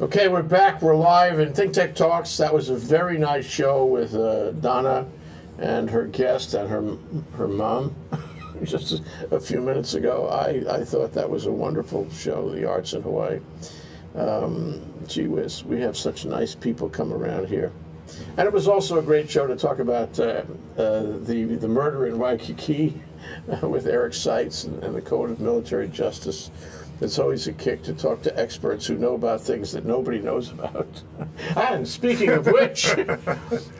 Okay, we're back. We're live in Think Tech Talks. That was a very nice show with Donna and her guest and her mom just a few minutes ago. I thought that was a wonderful show, The Arts in Hawaii. Gee whiz, we have such nice people come around here. And it was also a great show to talk about the murder in Waikiki with Eric Seitz and the Code of Military Justice. It's always a kick to talk to experts who know about things that nobody knows about. And speaking of which,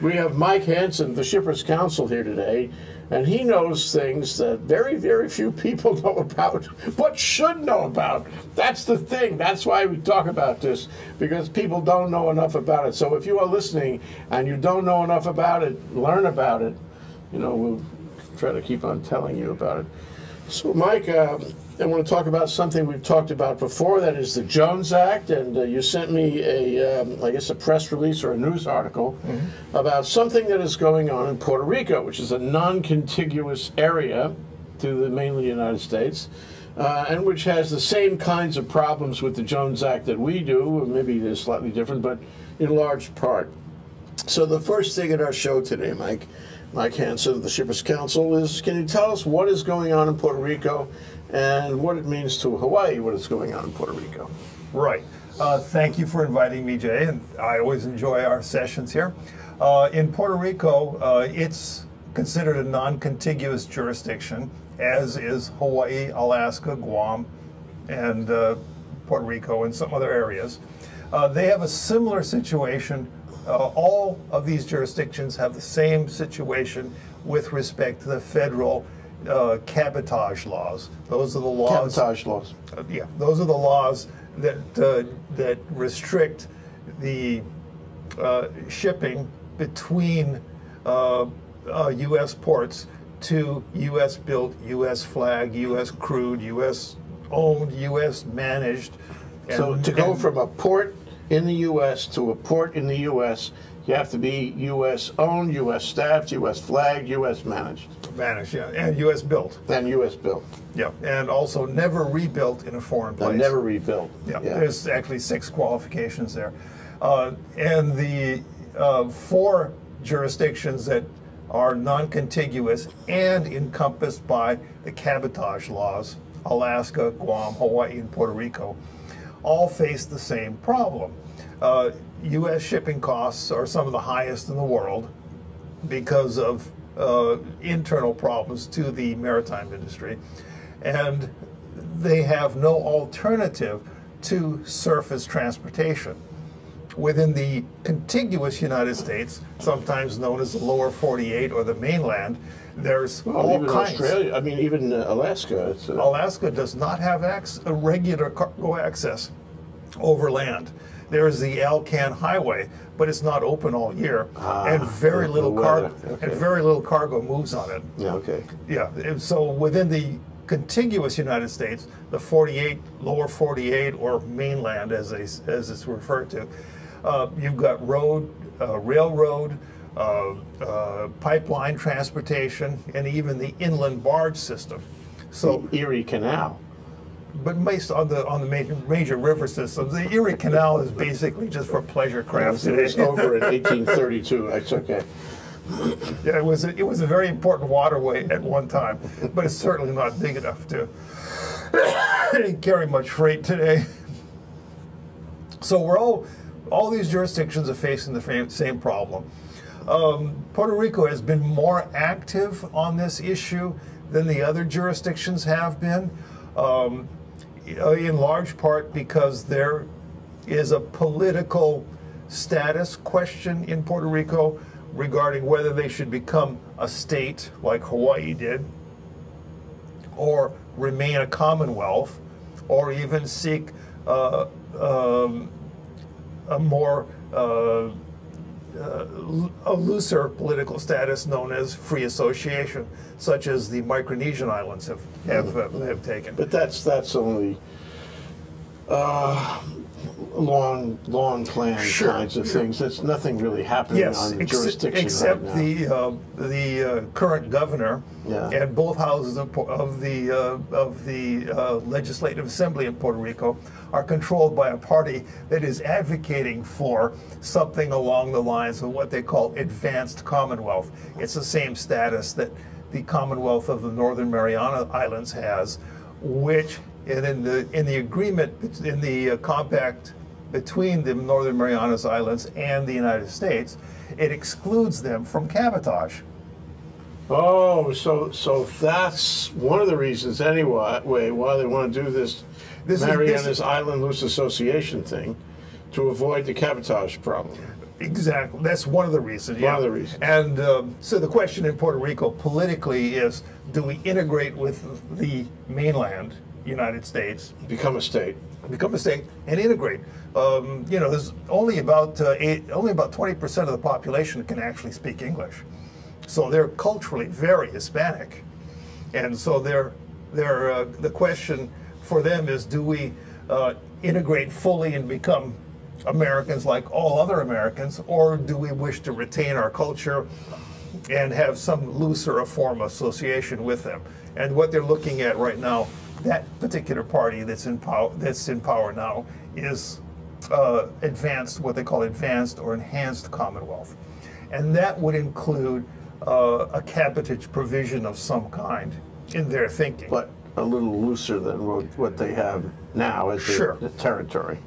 we have Mike Hansen, the Shippers Council, here today, and he knows things that very, very few people know about, but should know about. That's the thing. That's why we talk about this, because people don't know enough about it. So if you are listening and you don't know enough about it, learn about it. You know, we'll try to keep on telling you about it. So, Mike, I want to talk about something we've talked about before. That is the Jones Act, and you sent me I guess a press release or a news article about something that is going on in Puerto Rico, which is a non-contiguous area to the mainland United States, and which has the same kinds of problems with the Jones Act that we do. Maybe they're slightly different, but in large part. So the first thing in our show today, Mike Hansen of the Shippers Council, is can you tell us what is going on in Puerto Rico and what it means to Hawaii, what is going on in Puerto Rico? Right. Thank you for inviting me, Jay, and I always enjoy our sessions here. In Puerto Rico, it's considered a non-contiguous jurisdiction, as is Hawaii, Alaska, Guam, and Puerto Rico and some other areas. They have a similar situation. All of these jurisdictions have the same situation with respect to the federal cabotage laws. Those are the laws. Cabotage laws. Yeah, those are the laws that that restrict the shipping between U.S. ports to U.S. built, U.S. flagged, U.S. crewed, U.S. owned, U.S. managed. So to go from a port in the U.S. to a port in the U.S., you have to be U.S. owned, U.S. staffed, U.S. flagged, U.S. managed. Managed, yeah, and U.S. built. And U.S. built. Yeah, and also never rebuilt in a foreign place. And never rebuilt. Yeah, there's actually 6 qualifications there. And the 4 jurisdictions that are non-contiguous and encompassed by the cabotage laws, Alaska, Guam, Hawaii, and Puerto Rico, all face the same problem. U.S. shipping costs are some of the highest in the world because of internal problems to the maritime industry, and they have no alternative to surface transportation. Within the contiguous United States, sometimes known as the lower 48 or the mainland, there's all kinds. Australia, I mean, even Alaska. Alaska does not have regular cargo access overland. There's the Alcan Highway, but it's not open all year, and very little cargo moves on it. Yeah. Okay. Yeah. And so within the contiguous United States, the 48, lower 48, or mainland, as it's referred to, you've got road, railroad, pipeline transportation, and even the inland barge system. So the Erie Canal. But based on the major river systems, the Erie Canal is basically just for pleasure craft today. It was over in 1832. That's okay. Yeah, it was a very important waterway at one time, but it's certainly not big enough to carry much freight today. So all these jurisdictions are facing the same problem. Puerto Rico has been more active on this issue than the other jurisdictions have been. In large part because there is a political status question in Puerto Rico regarding whether they should become a state like Hawaii did, or remain a commonwealth, or even seek a more a looser political status known as free association, such as the Micronesian islands have taken. But that's only long planned kinds of things. There's nothing really happening on the jurisdiction except right now. the current governor and both houses of the Legislative Assembly in Puerto Rico are controlled by a party that is advocating for something along the lines of what they call advanced Commonwealth. It's the same status that the Commonwealth of the Northern Mariana Islands has, which in the agreement, in the compact between the Northern Marianas Islands and the United States, it excludes them from cabotage. Oh, so that's one of the reasons anyway why they want to do this Marianas Island Loose Association thing, to avoid the cabotage problem. Exactly. That's one of the reasons. One of the reasons. And so the question in Puerto Rico politically is, do we integrate with the mainland United States? Become a state. Become a state and integrate. You know, there's only about 20% of the population that can actually speak English. So they're culturally very Hispanic. And so the question for them is, do we integrate fully and become Americans like all other Americans, or do we wish to retain our culture and have some looser form of association with them? And what they're looking at right now, that particular party that's in power now, is what they call advanced or enhanced Commonwealth, and that would include a cabotage provision of some kind in their thinking, but a little looser than what they have now as the territory.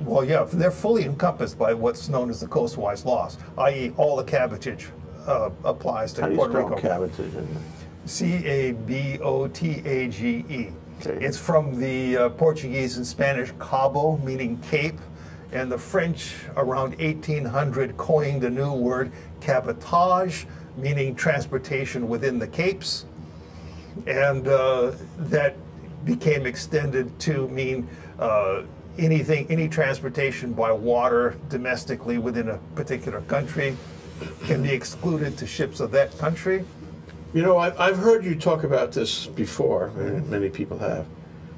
Well, yeah, they're fully encompassed by what's known as the coastwise laws, i.e., all the cabotage applies to Puerto Rico. How do you spell cabotage? Cabotage. Okay. It's from the Portuguese and Spanish cabo, meaning cape, and the French around 1800 coined the new word cabotage, meaning transportation within the capes, and that became extended to mean any transportation by water domestically within a particular country can be excluded to ships of that country. You know, I've heard you talk about this before, and many people have,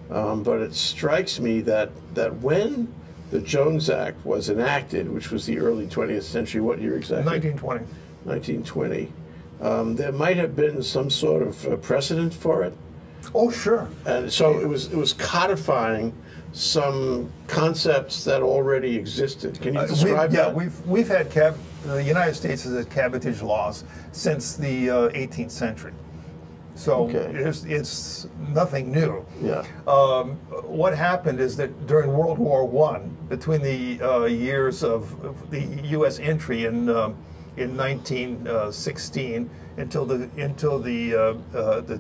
but it strikes me that when the Jones Act was enacted, which was the early 20th century, what year exactly? 1920. 1920. There might have been some sort of precedent for it. Oh, sure. And so it was codifying some concepts that already existed. Can you describe that? Yeah, we've had the United States has had cabotage laws since the 18th century. So it's nothing new. Yeah. What happened is that during World War I, between the years of the U.S. entry in 1916 until the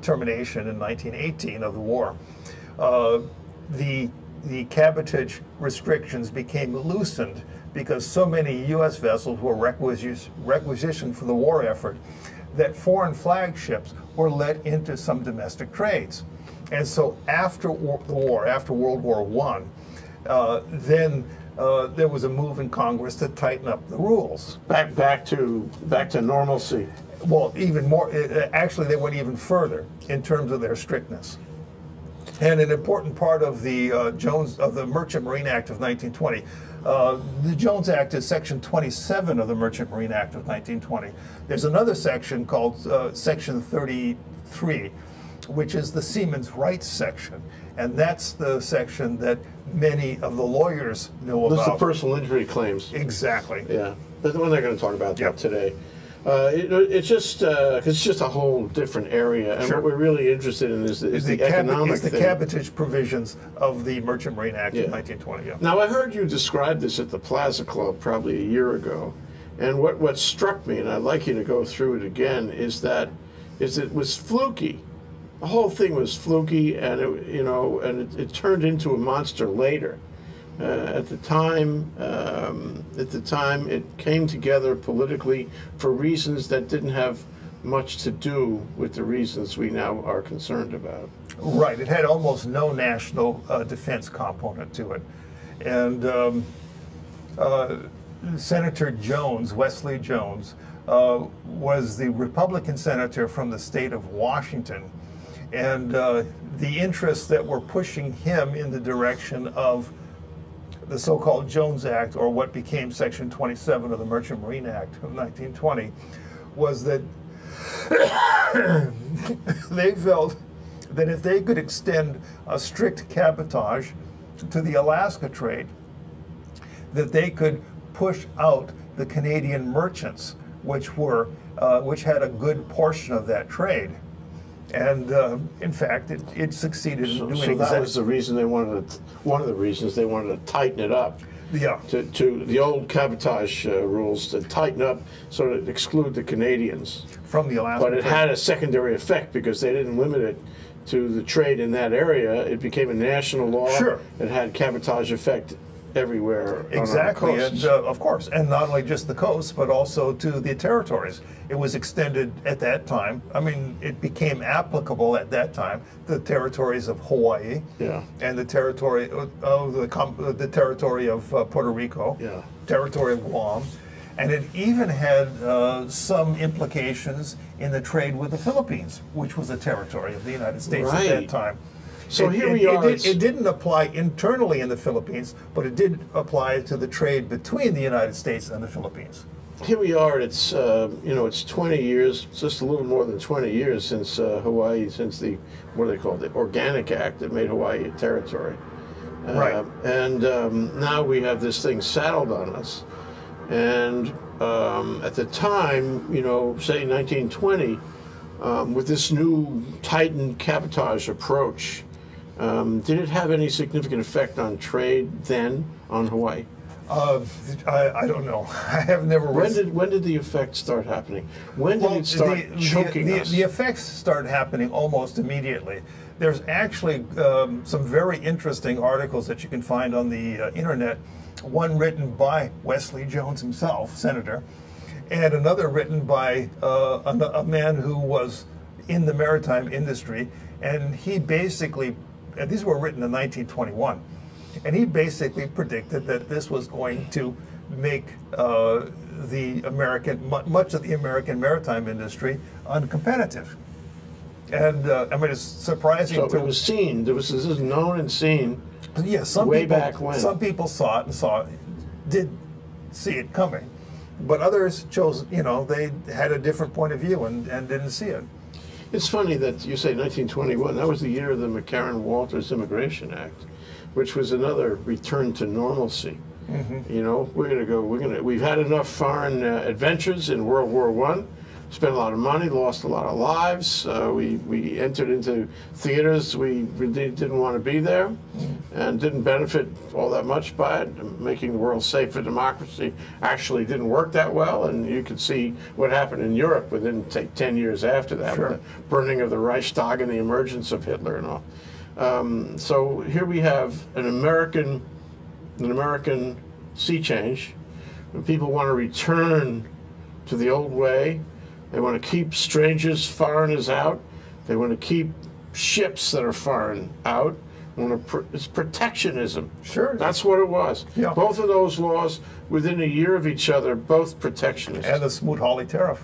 termination in 1918 of the war, the cabotage restrictions became loosened because so many U.S. vessels were requisitioned for the war effort that foreign flagships were let into some domestic trades. And so after the war, after World War I, then there was a move in Congress to tighten up the rules. Back to normalcy. Well, even more. Actually, they went even further in terms of their strictness. And an important part of the Merchant Marine Act of 1920. The Jones Act is Section 27 of the Merchant Marine Act of 1920. There's another section called Section 33, which is the Seamen's Rights section, and that's the section that many of the lawyers know about. That's the personal injury claims. Exactly. Yeah, but we're not going to talk about that today. It's just a whole different area, and what we're really interested in is the economic thing. The cabotage provisions of the Merchant Marine Act of 1920. Yeah. Now, I heard you describe this at the Plaza Club probably a year ago, and what struck me, and I'd like you to go through it again, is it was fluky. The whole thing was fluky, and it turned into a monster later. At the time, it came together politically for reasons that didn't have much to do with the reasons we now are concerned about. Right. It had almost no national defense component to it, and Senator Jones, Wesley Jones, was the Republican senator from the state of Washington, and the interests that were pushing him in the direction of the so-called Jones Act, or what became Section 27 of the Merchant Marine Act of 1920, was that they felt that if they could extend a strict cabotage to the Alaska trade, that they could push out the Canadian merchants, which had a good portion of that trade. And in fact, it succeeded in doing so exactly. that was the reason they wanted to, one of the reasons they wanted to tighten it up. Yeah. To the old cabotage rules, to tighten up so to exclude the Canadians. From the Alaska But it trade. had a secondary effect because they didn't limit it to the trade in that area. It became a national law. Sure. It had cabotage effect everywhere. Exactly, on our coasts. and of course, and not only just the coast, but also to the territories. It was extended at that time. I mean, it became applicable at that time. The territories of Hawaii, Yeah. and the territory of the territory of Puerto Rico, Yeah. territory of Guam, and it even had some implications in the trade with the Philippines, which was a territory of the United States at that Right. time. So here we are. It didn't apply internally in the Philippines, but it did apply to the trade between the United States and the Philippines. Here we are. It's it's 20 years, just a little more than 20 years since Hawaii, since the what do they call it, the Organic Act that made Hawaii a territory. Right. And now we have this thing saddled on us. And at the time, say 1920, with this new tightened cabotage approach, did it have any significant effect on trade then on Hawaii? I don't know. I have never. When did the effect start happening? When did it start choking us? The effects start happening almost immediately. There's actually some very interesting articles that you can find on the internet. One written by Wesley Jones himself, senator, and another written by a man who was in the maritime industry, and he basically, and these were written in 1921, and he basically predicted that this was going to make much of the American maritime industry uncompetitive. And I mean, it's surprising. So it was seen. This is known and seen. Yeah, back when. Some people saw it did see it coming, but others chose. They had a different point of view and didn't see it. It's funny that you say 1921. That was the year of the McCarran-Walters Immigration Act, which was another return to normalcy. Mm-hmm. We've had enough foreign adventures in World War I. Spent a lot of money, lost a lot of lives. We entered into theaters we really didn't want to be there, and didn't benefit all that much by it. Making the world safe for democracy actually didn't work that well, and you could see what happened in Europe within 10 years after that, Sure. with the burning of the Reichstag and the emergence of Hitler and all. So here we have an American sea change. When people want to return to the old way. They want to keep strangers, foreigners out. They want to keep ships that are foreign out. It's protectionism. Sure. That's what it was. Yeah. Both of those laws, within a year of each other, both protectionist. And the Smoot-Hawley tariff.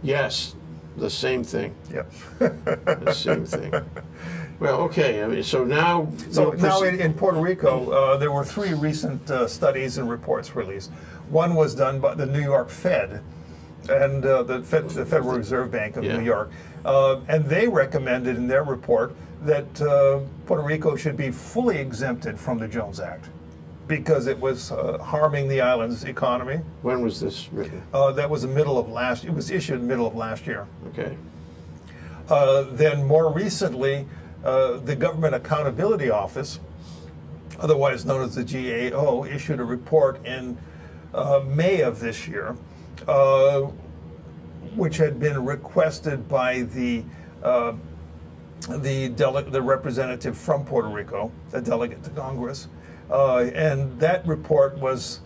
Yes, the same thing. Yep. The same thing. Well, okay. I mean, so now. In Puerto Rico, there were 3 recent studies and reports released. One was done by the New York Fed, and the Federal Reserve Bank of Yeah. New York, and they recommended in their report that Puerto Rico should be fully exempted from the Jones Act because it was harming the island's economy. When was this written? That was it was issued in the middle of last year. Okay. Then more recently, the Government Accountability Office, otherwise known as the GAO, issued a report in May of this year, which had been requested by the representative from Puerto Rico, the delegate to Congress, and that report was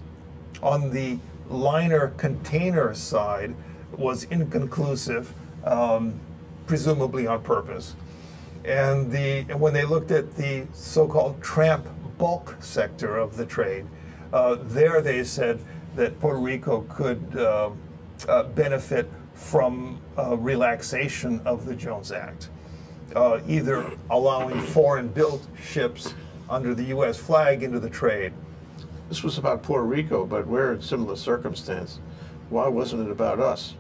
on the liner container side was inconclusive, presumably on purpose. And when they looked at the so-called tramp bulk sector of the trade, there they said that Puerto Rico could benefit from relaxation of the Jones Act, either allowing foreign-built ships under the U.S. flag into the trade, this was about Puerto Rico, but we're in similar circumstance. Why wasn't it about us?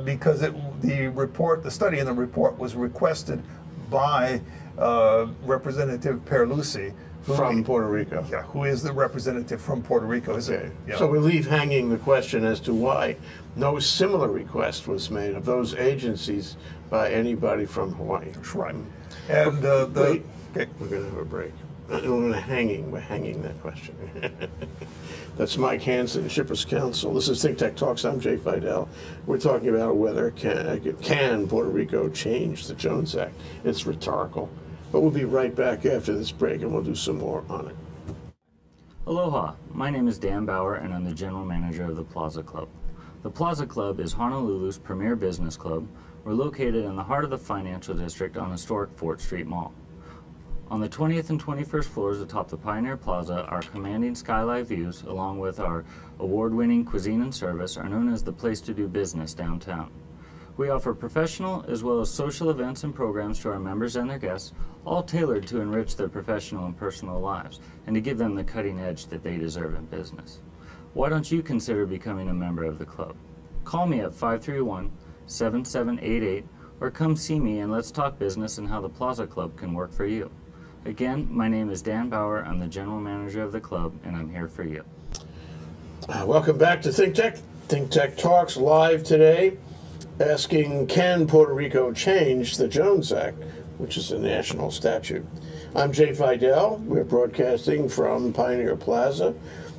Because the study in the report was requested by Representative Perlusi, From Puerto Rico. Yeah, who is the representative from Puerto Rico? Okay. Yeah. So we leave hanging the question as to why no similar request was made of those agencies by anybody from Hawaii. That's right. And Wait, okay. we're going to have a break. We're hanging that question. That's Mike Hansen, Shippers Council. This is Think Tech Talks. I'm Jay Fidel. We're talking about whether can Puerto Rico change the Jones Act. It's rhetorical. But we'll be right back after this break, and we'll do some more on it. Aloha, my name is Dan Bauer, and I'm the General Manager of the Plaza Club. The Plaza Club is Honolulu's premier business club. We're located in the heart of the financial district on historic Fort Street Mall. On the 20th and 21st floors atop the Pioneer Plaza, our commanding skylight views, along with our award-winning cuisine and service, are known as the place to do business downtown. We offer professional as well as social events and programs to our members and their guests, all tailored to enrich their professional and personal lives and to give them the cutting edge that they deserve in business. Why don't you consider becoming a member of the club? Call me at 531-7788 or come see me and let's talk business and how the Plaza Club can work for you. Again, my name is Dan Bauer. I'm the General Manager of the club, and I'm here for you. Welcome back to Think Tech. Think Tech Talks live today, asking, can Puerto Rico change the Jones Act, which is a national statute? I'm Jay Fidel. We're broadcasting from Pioneer Plaza.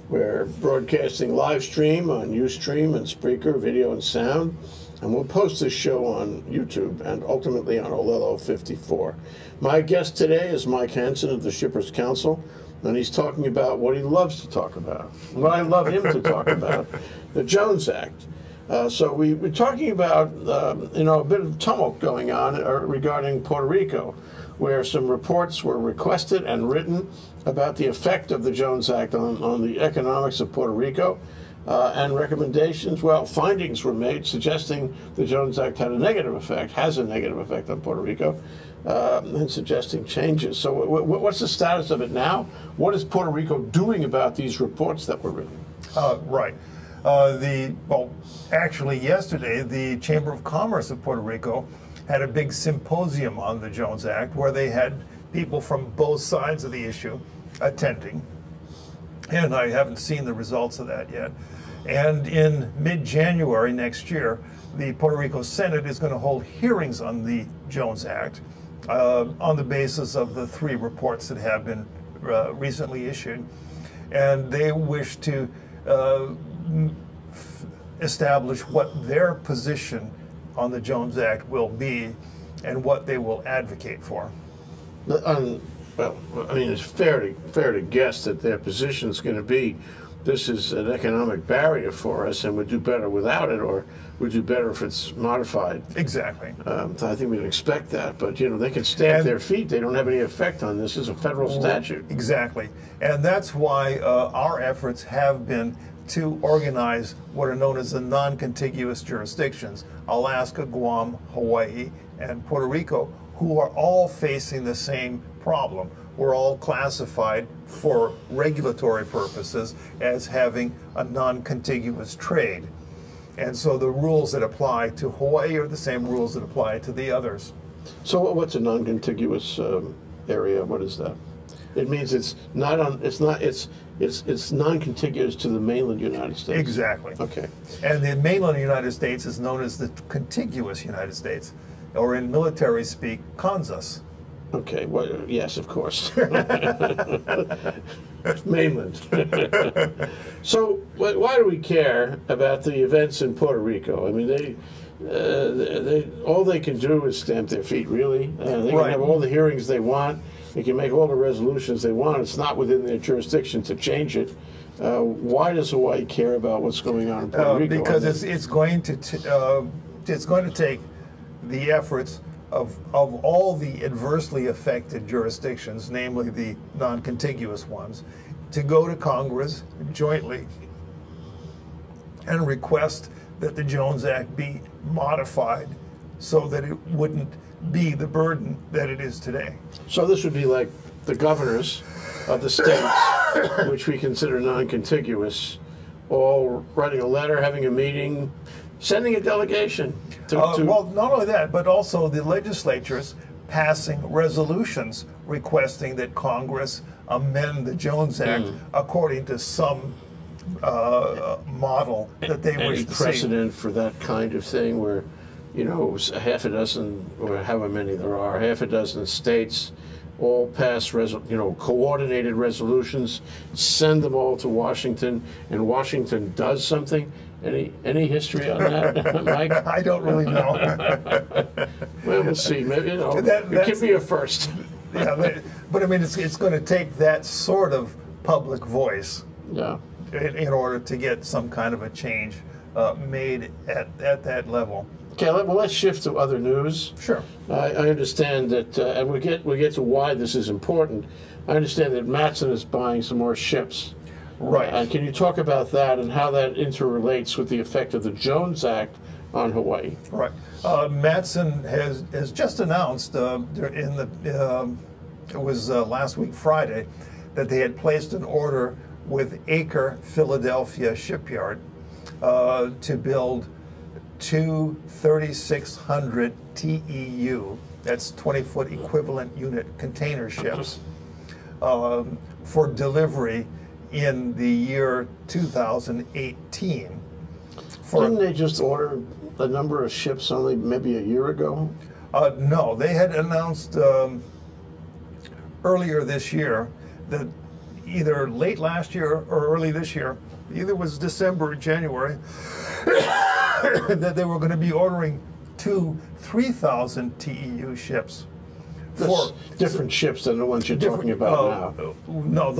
We're broadcasting live stream on Ustream and Spreaker, video and sound. And we'll post this show on YouTube and ultimately on Olelo 54. My guest today is Mike Hansen of the Shippers Council, and he's talking about what he loves to talk about, what I love him to talk about, the Jones Act. So we're talking about, a bit of tumult going on regarding Puerto Rico, where some reports were requested and written about the effect of the Jones Act on the economics of Puerto Rico. And recommendations, findings were made suggesting the Jones Act has a negative effect on Puerto Rico, and suggesting changes. So what's the status of it now? What is Puerto Rico doing about these reports that were written? Right. Actually yesterday, the Chamber of Commerce of Puerto Rico had a big symposium on the Jones Act where they had people from both sides of the issue attending. And I haven't seen the results of that yet. And in mid-January next year, the Puerto Rico Senate is going to hold hearings on the Jones Act on the basis of the 3 reports that have been recently issued. And they wish to establish what their position on the Jones Act will be and what they will advocate for. It's fair to guess that their position is going to be, this is an economic barrier for us and we'd do better without it, or we'd do better if it's modified. Exactly. So I think we'd expect that, but they can stamp their feet. They don't have any effect on this. It's a federal statute. Exactly. And that's why our efforts have been to organize what are known as the non-contiguous jurisdictions, Alaska, Guam, Hawaii, and Puerto Rico, who are all facing the same problem. We're all classified for regulatory purposes as having a non-contiguous trade. And so the rules that apply to Hawaii are the same rules that apply to the others. So what's a non-contiguous area? What is that? It means it's non-contiguous to the mainland United States. Exactly. Okay. And the mainland United States is known as the contiguous United States, or in military speak, Kansas. Okay, well, yes, of course. Mainland. So, why do we care about the events in Puerto Rico? I mean, all they can do is stamp their feet, really. They can have all the hearings they want. They can make all the resolutions they want. It's not within their jurisdiction to change it. Why does Hawaii care about what's going on in Puerto Rico? Because it's going to take the efforts of all the adversely affected jurisdictions, namely the non-contiguous ones, to go to Congress jointly and request that the Jones Act be modified so that it wouldn't be the burden that it is today. So this would be like the governors of the states which we consider non-contiguous, all writing a letter, having a meeting, sending a delegation to well, not only that, but also the legislatures passing resolutions requesting that Congress amend the Jones Act according to some model that they wish any to see. precedent for that kind of thing where, you know, half a dozen, or however many there are, half a dozen states all pass coordinated resolutions, send them all to Washington, and Washington does something. Any history on that, Mike? I don't really know. Well, we'll see. Maybe, it can be a first. Yeah, but I mean, it's going to take that sort of public voice, Yeah. in order to get some kind of a change made at that level. Okay, well, let's shift to other news. Sure. I understand that, and we get to why this is important. I understand that Matson is buying some more ships. Right. Can you talk about that and how that interrelates with the effect of the Jones Act on Hawaii? Right. Matson has just announced it was last week Friday that they had placed an order with Acre Philadelphia Shipyard to build two 3,600 TEU, that's 20-foot equivalent unit container ships, for delivery in the year 2018. Didn't they just order a number of ships only maybe a year ago? No, they had announced earlier this year that either late last year or early this year, either was December or January, that they were going to be ordering two 3,000 TEU ships. For different ships than the ones you're talking about now. No,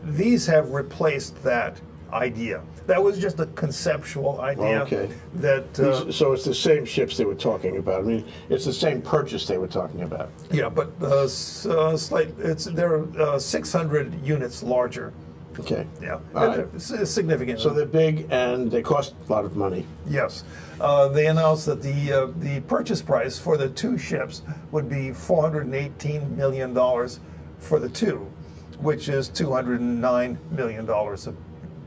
these have replaced that idea. That was just a conceptual idea. Okay. That so it's the same ships they were talking about. I mean, it's the same purchase they were talking about. yeah, but they're 600 units larger. Okay. Yeah, All right. it's significant. So they're big and they cost a lot of money. Yes, they announced that the purchase price for the two ships would be $418 million for the two, which is $209 million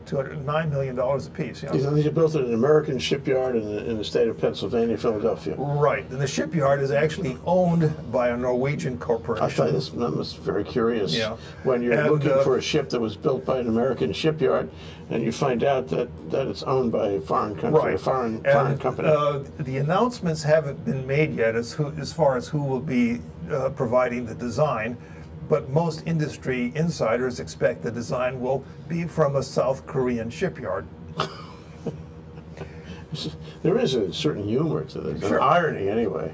$209 million apiece. You know? These are built at an American shipyard in the state of Pennsylvania, Philadelphia. Right, and the shipyard is actually owned by a Norwegian corporation. I thought this was very curious. Yeah. When you're looking for a ship that was built by an American shipyard, and you find out that it's owned by a foreign country, right. a foreign company. The announcements haven't been made yet as far as who will be providing the design. But most industry insiders expect the design will be from a South Korean shipyard. There is a certain humor to this, Sure. an irony anyway.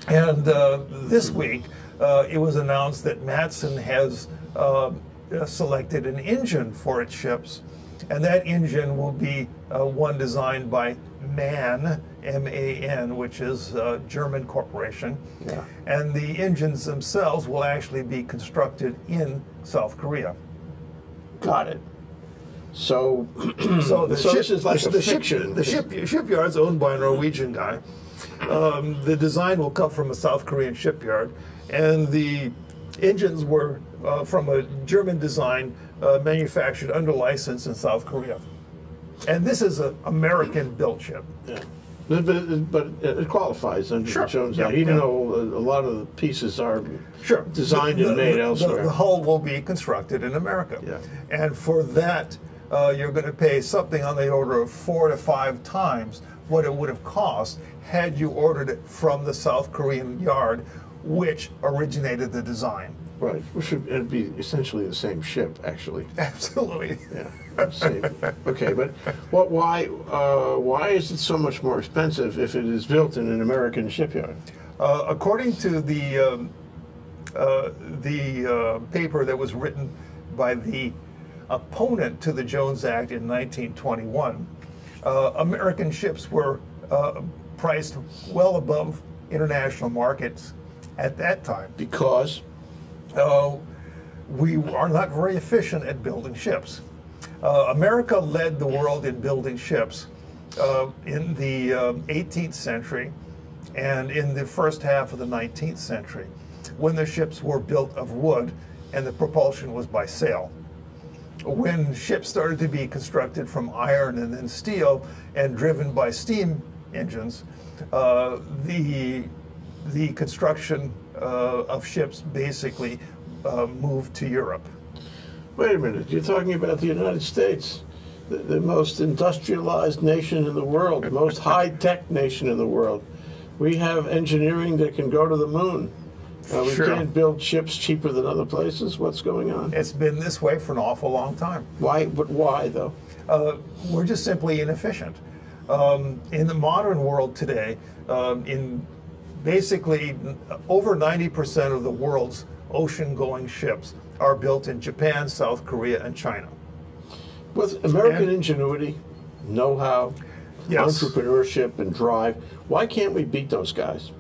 And this week, it was announced that Matson has selected an engine for its ships, and that engine will be one designed by MAN, M-A-N, which is a German corporation. Yeah. And the engines themselves will actually be constructed in South Korea. Got it. So, This is like a fiction. The shipyard's owned by a Norwegian guy. The design will come from a South Korean shipyard, and the engines were from a German design manufactured under license in South Korea. And this is an American-built ship. Yeah. But it qualifies under Sure. the Jones Yeah, Act, even yeah. though a lot of the pieces are Sure. designed and made elsewhere. The hull will be constructed in America. Yeah. And for that, you're going to pay something on the order of 4 to 5 times what it would have cost had you ordered it from the South Korean yard, which originated the design. Right, which would be essentially the same ship, actually. Absolutely. Yeah. Same. Okay, but why is it so much more expensive if it is built in an American shipyard? According to the paper that was written by the opponent to the Jones Act in 1921, American ships were priced well above international markets at that time. Because We are not very efficient at building ships. America led the world in building ships in the 18th century and in the first half of the 19th century, when the ships were built of wood and the propulsion was by sail. when ships started to be constructed from iron and then steel and driven by steam engines, the construction of ships basically moved to Europe. Wait a minute, you're talking about the United States, the most industrialized nation in the world, the most high-tech nation in the world. We have engineering that can go to the moon. We Sure. can't build ships cheaper than other places. What's going on? It's been this way for an awful long time. Why? But why, though? We're just simply inefficient. In the modern world today, in basically over 90% of the world's ocean-going ships are built in Japan, South Korea, and China. With American ingenuity, know-how, Yes. entrepreneurship, and drive, why can't we beat those guys?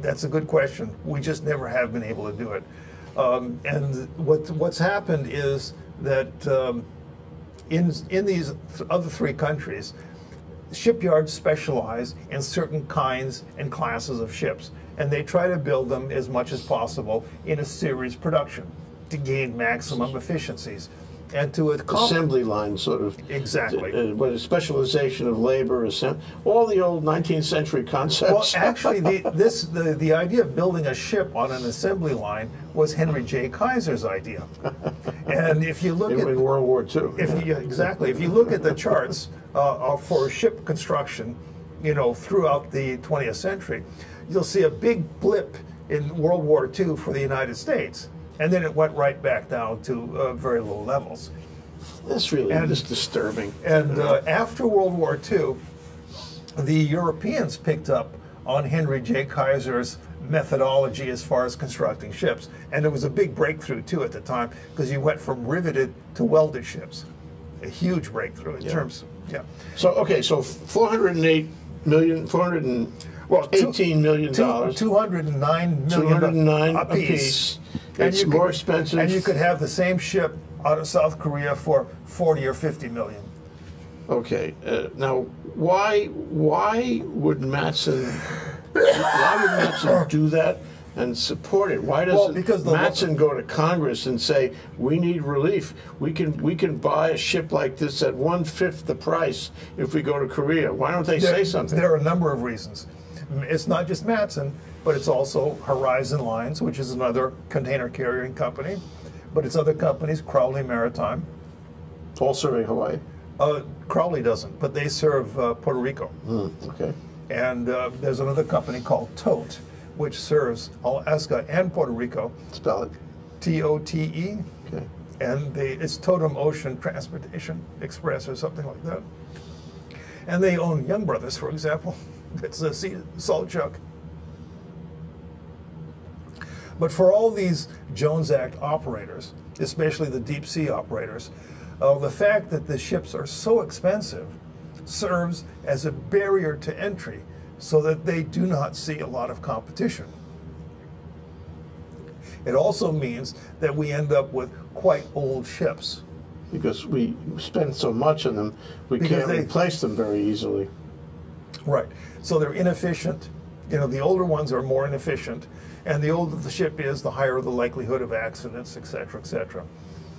That's a good question. We just never have been able to do it. And what's happened is that in these other three countries, shipyards specialize in certain kinds and classes of ships, and they try to build them as much as possible in a series production to gain maximum efficiencies. And to Assembly line, sort of. Exactly. What a specialization of labor, all the old 19th century concepts. Well, actually, the idea of building a ship on an assembly line was Henry J. Kaiser's idea. And if you look in World War II. Exactly. If you look at the charts for ship construction, throughout the 20th century, you'll see a big blip in World War II for the United States. And then it went right back down to very low levels. That's really just disturbing. And after World War II, the Europeans picked up on Henry J. Kaiser's methodology as far as constructing ships. And it was a big breakthrough, too, at the time, because you went from riveted to welded ships. A huge breakthrough in terms. Yeah. So, okay, so $408 million, $418 million. $209 million a piece. It's more expensive. And you could have the same ship out of South Korea for 40 or 50 million. Okay, now why would Matson do that and support it? Why doesn't Matson go to Congress and say we need relief? We can buy a ship like this at 1/5 the price if we go to Korea. Why don't they say something? There are a number of reasons. It's not just Matson, but it's also Horizon Lines, which is another container carrying company. But it's other companies, Crowley Maritime. All serving Hawaii? Crowley doesn't, but they serve Puerto Rico. Okay. And there's another company called Tote, which serves Alaska and Puerto Rico. Spell it. T-O-T-E. Okay. And it's Totem Ocean Transportation Express or something like that. And they own Young Brothers, for example. It's a salt chuck. But for all these Jones Act operators, especially the deep sea operators, the fact that the ships are so expensive serves as a barrier to entry so that they do not see a lot of competition. It also means that we end up with quite old ships. Because we spend so much on them, we can't replace them very easily. Right. So they're inefficient. The older ones are more inefficient. And the older the ship is, the higher the likelihood of accidents, et cetera, et cetera.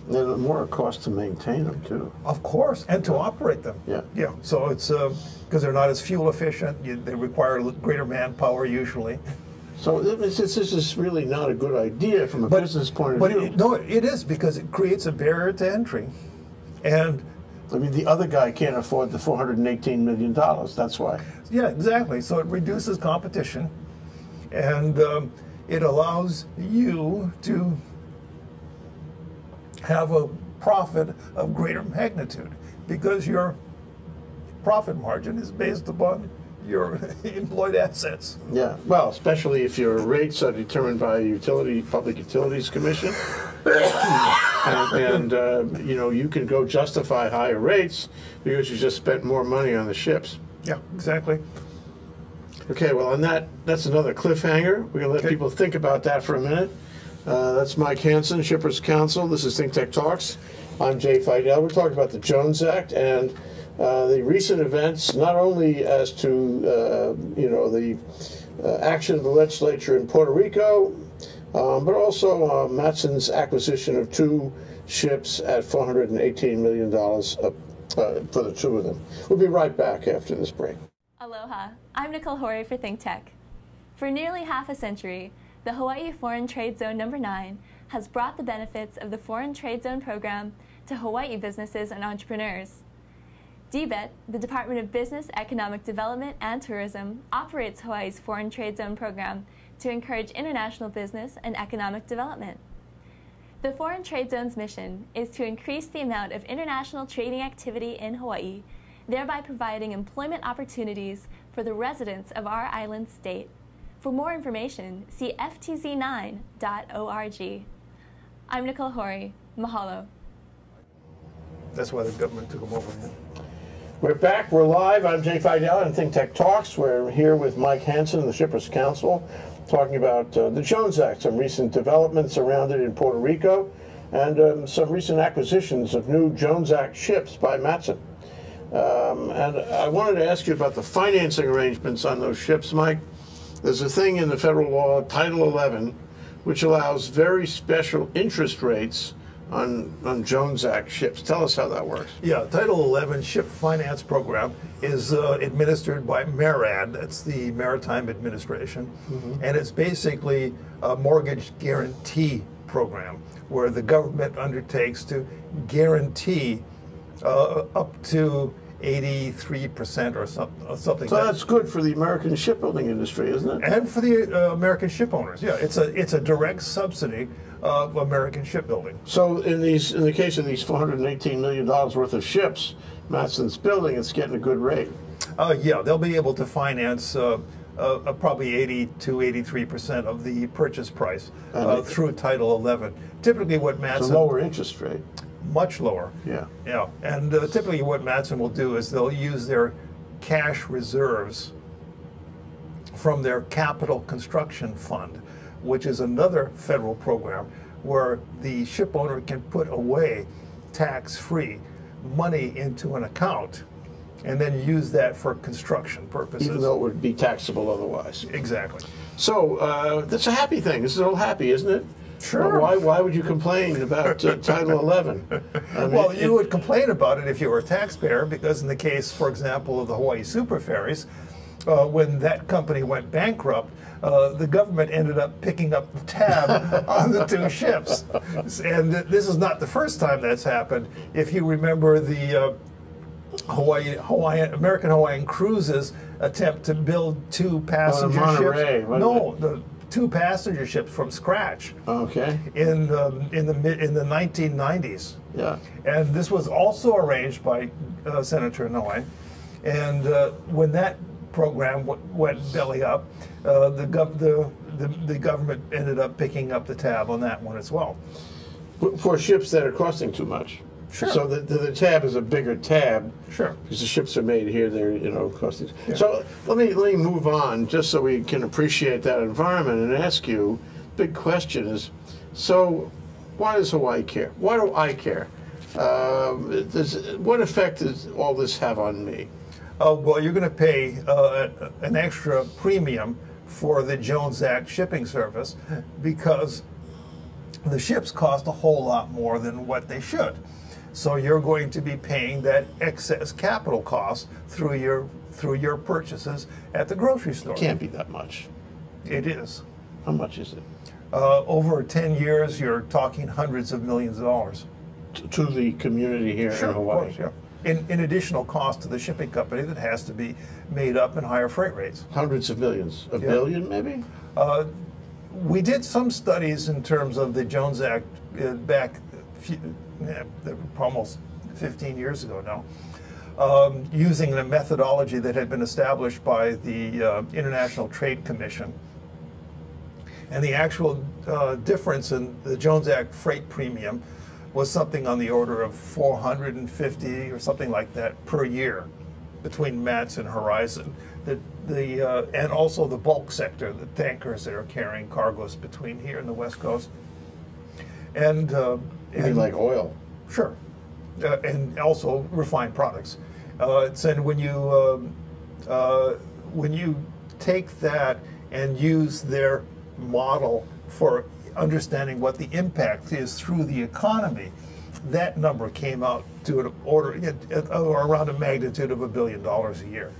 And the more it costs to maintain them, too. Of course, and to operate them. Yeah. Yeah. So it's because they're not as fuel efficient. They require greater manpower usually. So this is really not a good idea from a business point of view. No, it is, because it creates a barrier to entry. And I mean, the other guy can't afford the $418 million. That's why. Yeah, exactly. So it reduces competition, and it allows you to have a profit of greater magnitude, because your profit margin is based upon your employed assets. Yeah, well, especially if your rates are determined by a Public Utilities Commission, and you can go justify higher rates because you just spent more money on the ships. Yeah, exactly. Okay, well, on that's another cliffhanger. We're going to let people think about that for a minute. That's Mike Hansen, Shippers Council. This is Think Tech Talks. I'm Jay Fidel. We're talking about the Jones Act and the recent events, not only as to the action of the legislature in Puerto Rico, but also Matson's acquisition of 2 ships at $418 million for the 2 of them. We'll be right back after this break. Aloha, I'm Nicole Horry for ThinkTech. For nearly half a century, the Hawaii Foreign Trade Zone No. 9 has brought the benefits of the Foreign Trade Zone program to Hawaii businesses and entrepreneurs. DBET, the Department of Business, Economic Development, and Tourism, operates Hawaii's Foreign Trade Zone program to encourage international business and economic development. The Foreign Trade Zone's mission is to increase the amount of international trading activity in Hawaii, thereby providing employment opportunities for the residents of our island state. For more information, see ftz9.org. I'm Nicole Horry. Mahalo. That's why the government took them over. We're back. We're live. I'm Jay Fidel and ThinkTech Talks. We're here with Mike Hansen of the Shippers Council, talking about the Jones Act, some recent developments around it in Puerto Rico, and some recent acquisitions of new Jones Act ships by Matson. And I wanted to ask you about the financing arrangements on those ships, Mike. There's a thing in the federal law, Title 11, which allows very special interest rates on Jones Act ships. Tell us how that works. Yeah, Title 11 Ship Finance Program is administered by MARAD, that's the Maritime Administration, and it's basically a mortgage guarantee program where the government undertakes to guarantee up to 83% or something. So that's good for the American shipbuilding industry, isn't it? And for the American ship owners, yeah. It's a direct subsidy of American shipbuilding. So in the case of these $418 million worth of ships Matson's building, it's getting a good rate. Yeah, they'll be able to finance probably 80 to 83% of the purchase price through Title 11. Typically what Matson... It's a lower interest rate. Much lower. Yeah. Yeah, and typically what Matson will do is they'll use their cash reserves from their Capital Construction Fund, which is another federal program where the ship owner can put away tax-free money into an account and then use that for construction purposes. Even though it would be taxable otherwise. Exactly. So that's a happy thing. This is all happy, isn't it? Sure. Why would you complain about Title 11? I mean, well, you would complain about it if you were a taxpayer, because in the case, for example, of the Hawaii Super Ferries, when that company went bankrupt, the government ended up picking up the tab on the 2 ships. And this is not the first time that's happened. If you remember the American Hawaiian Cruises attempt to build 2 passenger ships. No, the 2 passenger ships from scratch. Okay. In the 1990s. Yeah. And this was also arranged by Senator Inouye. And when that program went belly up, the government ended up picking up the tab on that one as well. For ships that are costing too much. Sure. So the tab is a bigger tab. Sure. Because the ships are made here, they're costing. Yeah. So let me move on, just so we can appreciate that environment, and ask you. Big question is, so why does Hawaii care? Why do I care? What effect does all this have on me? Well, you're going to pay an extra premium for the Jones Act shipping service because the ships cost a whole lot more than what they should. So you're going to be paying that excess capital cost through your purchases at the grocery store. It can't be that much. It is. How much is it? Over 10 years, you're talking hundreds of millions of dollars. To the community here in Hawaii. Of course, yeah. In additional cost to the shipping company that has to be made up in higher freight rates. Hundreds of millions. A billion, maybe? We did some studies in terms of the Jones Act back almost 15 years ago now, using a methodology that had been established by the International Trade Commission. And the actual difference in the Jones Act freight premium was something on the order of $450 or something like that per year between Mats and Horizon. And also the bulk sector, the tankers that are carrying cargoes between here and the West Coast. And like oil. Sure. And also refined products. And when you take that and use their model for understanding what the impact is through the economy, that number came out to an order around a magnitude of $1 billion a year.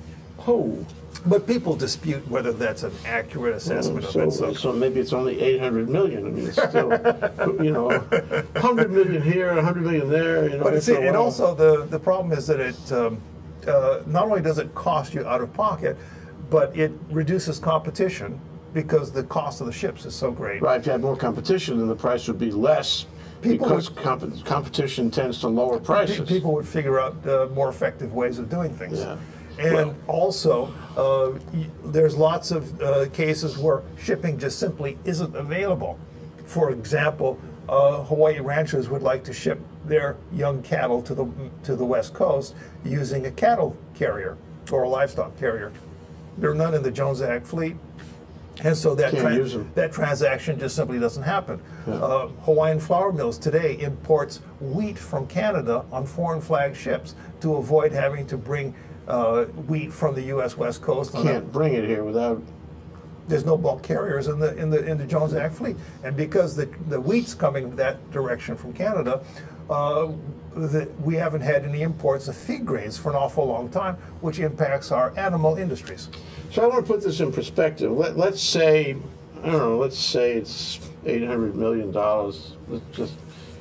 Oh. But people dispute whether that's an accurate assessment of it. So maybe it's only 800 million. I mean, it's still, 100 million here, 100 million there. But see, and also the problem is that it not only does it cost you out of pocket, but it reduces competition because the cost of the ships is so great. Right. If you had more competition, then the price would be less. Because competition tends to lower prices. People would figure out more effective ways of doing things. Yeah. And also, there's lots of cases where shipping just simply isn't available. For example, Hawaii ranchers would like to ship their young cattle to the West Coast using a cattle carrier or a livestock carrier. There are none in the Jones Act fleet. And so that transaction just simply doesn't happen. Yeah. Hawaiian Flour Mills today imports wheat from Canada on foreign flag ships to avoid having to bring wheat from the U.S. West Coast. Can't bring it here without. There's no bulk carriers in the Jones Act fleet, and because the wheat's coming that direction from Canada, we haven't had any imports of feed grains for an awful long time, which impacts our animal industries. So I want to put this in perspective. Let's say, I don't know, let's say it's $800 million. Let's just,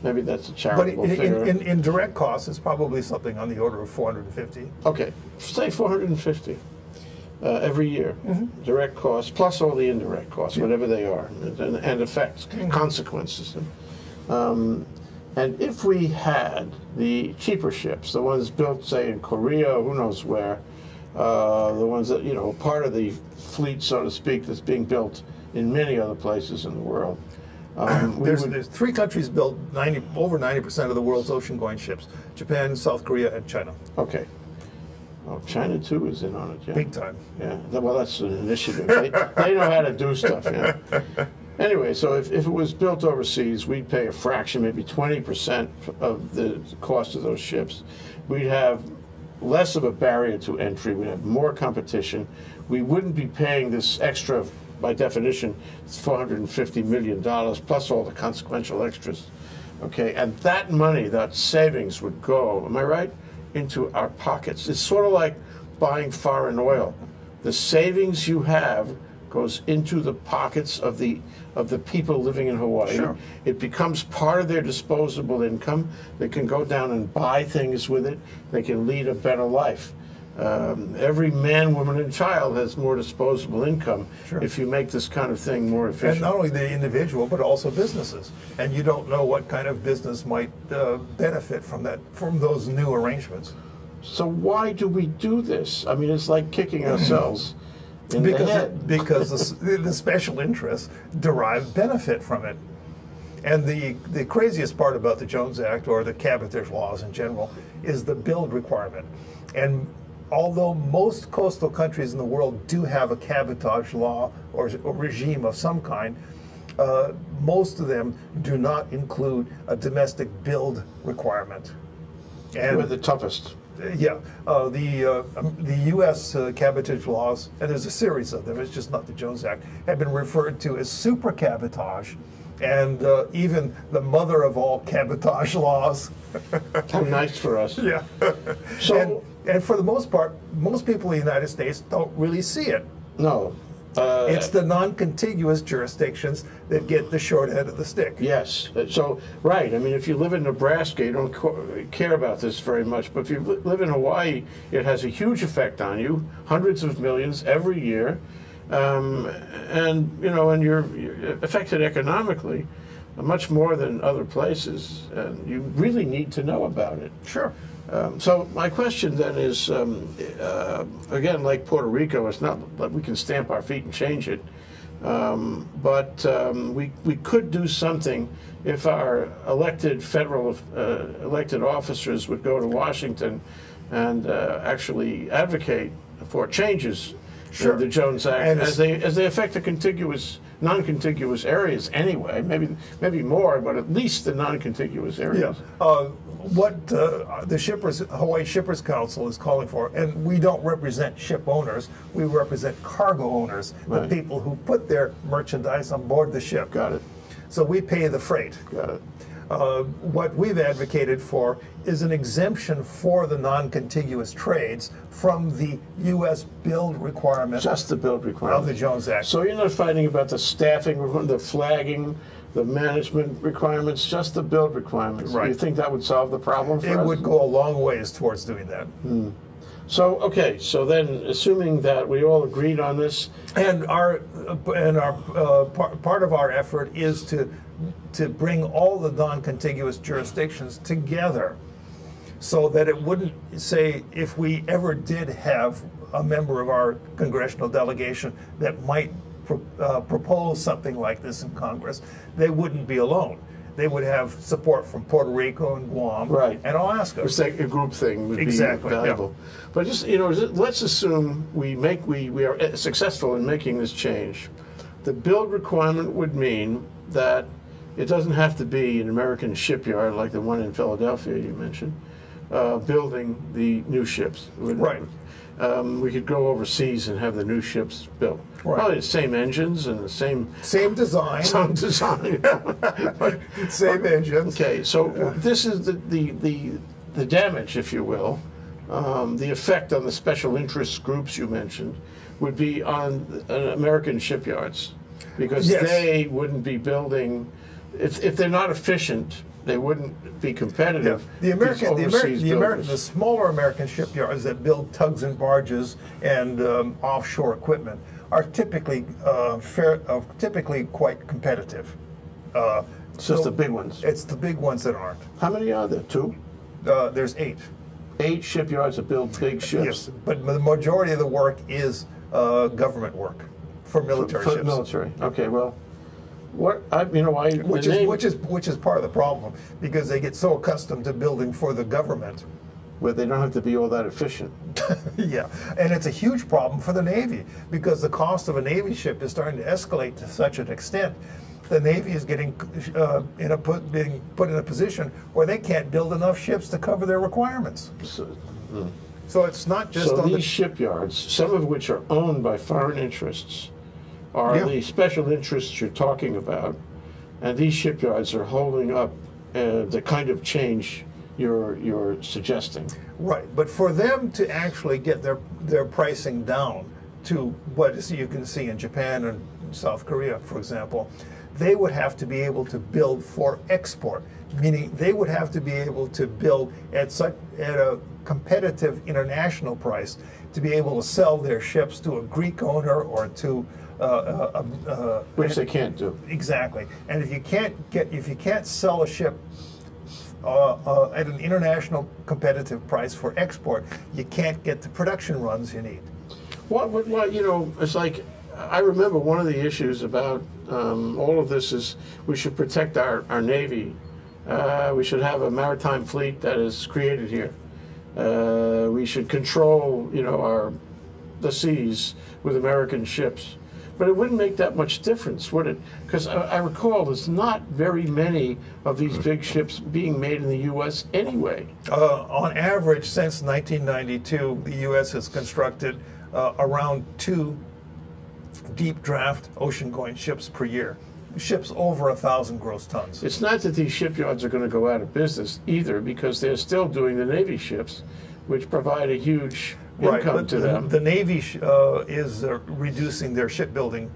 maybe that's a charitable figure. But in direct costs, it's probably something on the order of 450. Okay, say 450 every year. Direct costs, plus all the indirect costs, whatever they are, and effects, consequences. And if we had the cheaper ships, the ones built, say, in Korea, who knows where, the ones that, part of the fleet, so to speak, that's being built in many other places in the world. There's 3 countries built over 90% of the world's ocean-going ships: Japan, South Korea, and China. Okay. Oh, China too is in on it, yeah. Big time. Yeah. Well, that's an initiative. They know how to do stuff. Yeah. Anyway, so if it was built overseas, we'd pay a fraction, maybe 20% of the cost of those ships. We'd have less of a barrier to entry. We'd have more competition. We wouldn't be paying this extra, by definition, it's $450 million, plus all the consequential extras. Okay, and that money, that savings would go, am I right, into our pockets. It's sort of like buying foreign oil. The savings you have goes into the pockets of the people living in Hawaii. Sure. It becomes part of their disposable income. They can go down and buy things with it. They can lead a better life. Every man, woman, and child has more disposable income if you make this kind of thing more efficient. And not only the individual, but also businesses. And you don't know what kind of business might benefit from those new arrangements. So why do we do this? I mean, it's like kicking ourselves in the head. Because the special interests derive benefit from it. And the craziest part about the Jones Act, or the cabotage laws in general, is the build requirement. And although most coastal countries in the world do have a cabotage law or regime of some kind, most of them do not include a domestic build requirement. And we're the toughest. Yeah, the U.S. cabotage laws, and there's a series of them, it's just not the Jones Act, have been referred to as super cabotage, and even the mother of all cabotage laws. How nice for us. Yeah. And for the most part, most people in the United States don't really see it. No. It's the non-contiguous jurisdictions that get the short end of the stick. Yes. So, right. I mean, if you live in Nebraska, you don't care about this very much. But if you live in Hawaii, it has a huge effect on you, hundreds of millions every year. And you're affected economically much more than other places. And you really need to know about it. Sure. So my question then is, again, like Puerto Rico, it's not that we can stamp our feet and change it, but we could do something if our elected federal elected officers would go to Washington and actually advocate for changes in the Jones Act as they affect the contiguous non-contiguous areas anyway. Maybe more, but at least the non-contiguous areas. Yeah. What the Hawaii Shippers Council is calling for, and we don't represent ship owners, we represent cargo owners, Right. the people who put their merchandise on board the ship. Got it. So we pay the freight. Got it. What we've advocated for is an exemption for the non-contiguous trades from the U.S. build requirement Just the build requirement of the Jones Act. So you're not fighting about the staffing, the flagging, the management requirements, just the build requirements. Right. You think that would solve the problem for It us? would go a long ways towards doing that. So, okay, so then assuming that we all agreed on this, And our part of our effort is to bring all the non-contiguous jurisdictions together, so that it wouldn't say, if we ever did have a member of our congressional delegation that might propose something like this in Congress, they wouldn't be alone. They would have support from Puerto Rico and Guam Right. and Alaska. it's like a group thing would Exactly, be yeah. valuable. But just, let's assume we are successful in making this change. The build requirement would mean that it doesn't have to be an American shipyard like the one in Philadelphia you mentioned, building the new ships. Right. We could go overseas and have the new ships built. Right. Probably the same engines and the same Same design. But- same engines. Okay, so this is the damage, if you will, the effect on the special interest groups you mentioned would be on American shipyards, because Yes. they wouldn't be building, if they're not efficient, they wouldn't be competitive. The builders. smaller American shipyards that build tugs and barges and offshore equipment are typically typically quite competitive. It's just the big ones. It's the big ones that aren't. How many are there? 2? There's 8. 8 shipyards that build big ships. Yes, but the majority of the work is government work for military For ships. military. Okay, well, I Which is part of the problem, because they get so accustomed to building for the government. where they don't have to be all that efficient. Yeah, and it's a huge problem for the Navy, because the cost of a Navy ship is starting to escalate to such an extent. The Navy is getting being put in a position where they can't build enough ships to cover their requirements. So it's not just So on these shipyards, some of which are owned by foreign interests, are Yeah. the special interests you're talking about, and these shipyards are holding up the kind of change you're suggesting. Right, but for them to actually get their pricing down to what you can see in Japan and South Korea, for example, they would have to be able to build for export, meaning they would have to be able to build at a competitive international price to be able to sell their ships to a Greek owner or to Which they can't do. Exactly, and if you can't sell a ship at an international competitive price for export, you can't get the production runs you need. It's like, I remember one of the issues about all of this is we should protect our Navy. We should have a maritime fleet that is created here. We should control, the seas with American ships. But it wouldn't make that much difference, would it? Because I recall there's not very many of these big ships being made in the U.S. anyway. On average, since 1992, the U.S. has constructed around 2 deep draft ocean-going ships per year. Ships over 1,000 gross tons. It's not that these shipyards are going to go out of business either, because they're still doing the Navy ships, which provide a huge income but to them. The Navy is reducing their shipbuilding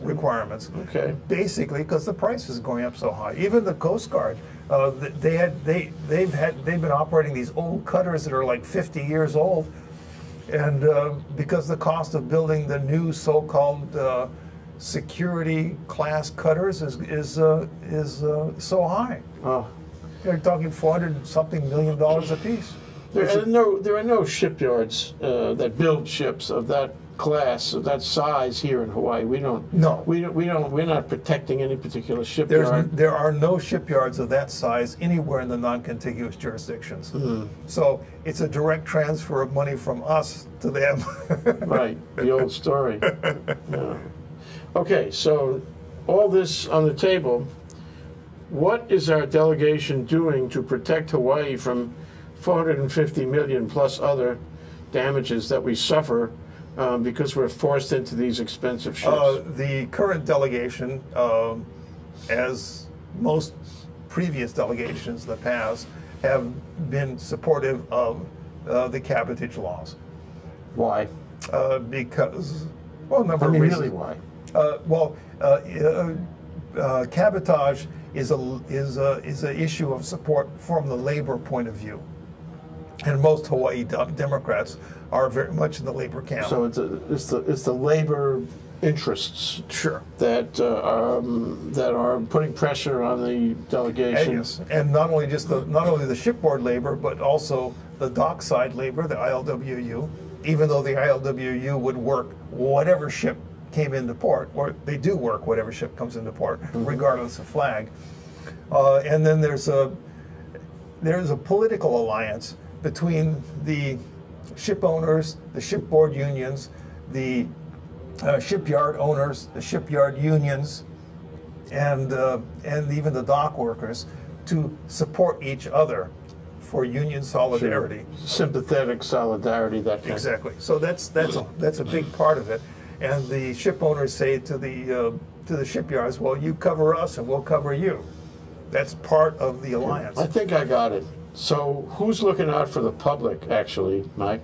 requirements. Okay. Basically, because the price is going up so high. Even the Coast Guard, they've been operating these old cutters that are like 50 years old, and because the cost of building the new so-called security class cutters is so high. Oh. They're talking $400-something million a piece. There are no shipyards that build ships of that class, of that size here in Hawaii. We don't. No. We're not protecting any particular shipyard. There are no shipyards of that size anywhere in the non-contiguous jurisdictions. So it's a direct transfer of money from us to them. Right. The old story. Yeah. Okay, so all this on the table, what is our delegation doing to protect Hawaii from 450 million plus other damages that we suffer because we're forced into these expensive ships? The current delegation, as most previous delegations in the past, have been supportive of the cabotage laws. Why? Because, well, a number of Really, reasons. why? Cabotage is an issue of support from the labor point of view, and most Hawaii Democrats are very much in the labor camp. So it's the labor interests, Sure. that are putting pressure on the delegation. Yes, and not only the shipboard labor, but also the dockside labor, the ILWU. Even though the ILWU would work whatever ship came into port, or they do work whatever ship comes into port, regardless of flag. And then there's a political alliance between the ship owners, the shipboard unions, the shipyard owners, the shipyard unions, and even the dock workers to support each other for union solidarity. Sympathetic solidarity, that kind Exactly. So that's a big part of it. And the ship owners say to the shipyards, well, you cover us and we'll cover you. That's part of the alliance. I think I got it. So who's looking out for the public, actually, Mike?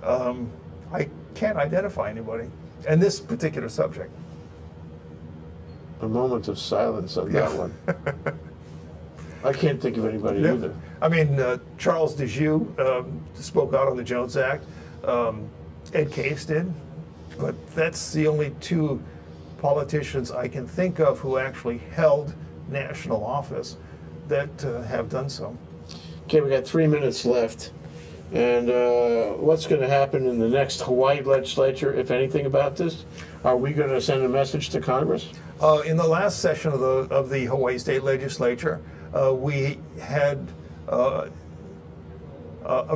I can't identify anybody in this particular subject. A moment of silence on Yeah. that one. I can't think of anybody Yeah. either. I mean, Charles Dejoux spoke out on the Jones Act. Ed Case did. But that's the only two politicians I can think of who actually held national office that have done so. Okay, we got 3 minutes left. And what's going to happen in the next Hawaii legislature, if anything, about this? Are we going to send a message to Congress? In the last session of the Hawaii State Legislature, we had a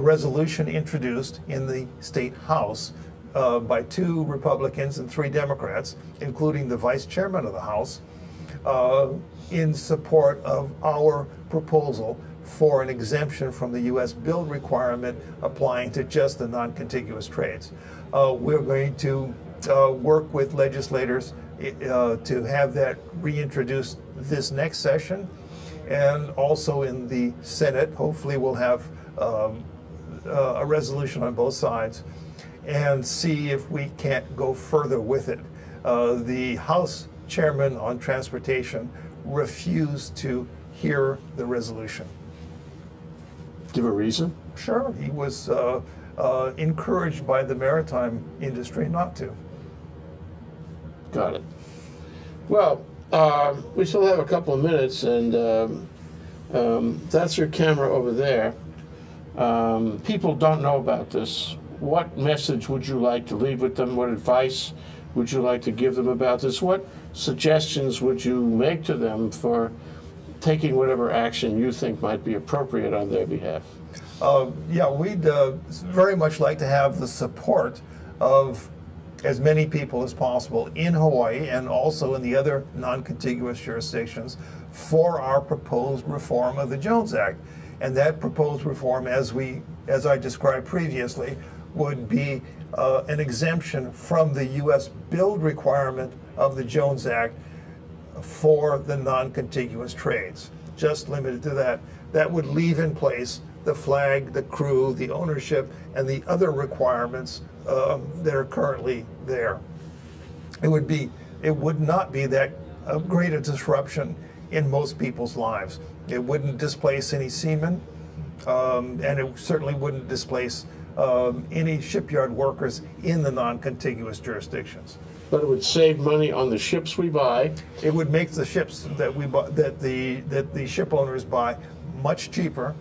resolution introduced in the State House by 2 Republicans and 3 Democrats, including the Vice Chairman of the House, in support of our proposal for an exemption from the U.S. build requirement applying to just the non-contiguous trades. We're going to work with legislators to have that reintroduced this next session, and also in the Senate. Hopefully we'll have a resolution on both sides and see if we can't go further with it. The House Chairman on Transportation refused to hear the resolution. Give a reason? Sure, he was encouraged by the maritime industry not to. Got it. Well, we still have a couple of minutes, and that's your camera over there. People don't know about this. What message would you like to leave with them? What advice would you like to give them about this? What suggestions would you make to them for taking whatever action you think might be appropriate on their behalf? Yeah, we'd very much like to have the support of as many people as possible in Hawaii and also in the other non-contiguous jurisdictions for our proposed reform of the Jones Act. And that proposed reform, as I described previously, would be an exemption from the U.S. build requirement of the Jones Act for the non-contiguous trades, just limited to that. That would leave in place the flag, the crew, the ownership, and the other requirements that are currently there. It would not be that great a disruption in most people's lives. It wouldn't displace any seamen, and it certainly wouldn't displace any shipyard workers in the non-contiguous jurisdictions. But it would save money on the ships we buy. It would make the ships that we buy, that the ship owners buy, much cheaper,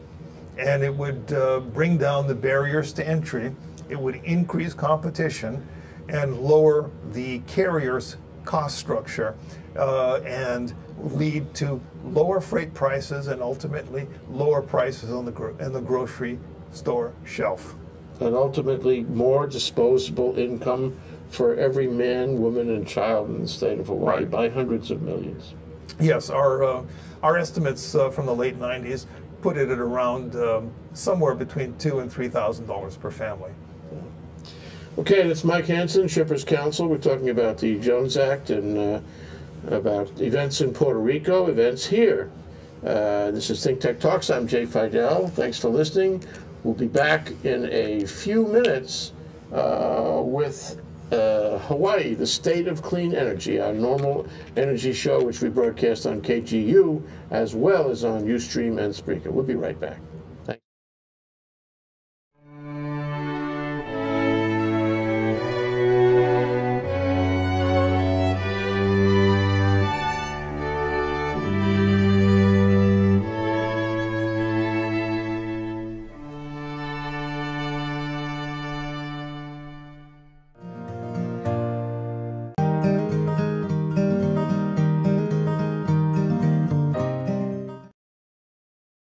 and it would bring down the barriers to entry. It would increase competition and lower the carrier's cost structure, and lead to lower freight prices and ultimately lower prices on the grocery store shelf. And ultimately more disposable income for every man, woman, and child in the state of Hawaii Right. by hundreds of millions. Yes, our estimates from the late 90s put it at around somewhere between $2,000 and $3,000 per family. Okay, that's Mike Hansen, Shippers Council. We're talking about the Jones Act and about events in Puerto Rico, events here. This is Think Tech Talks. I'm Jay Fidel. Thanks for listening. We'll be back in a few minutes with Hawaii, the State of Clean Energy, our normal energy show, which we broadcast on KGU as well as on Ustream and Spreaker. We'll be right back.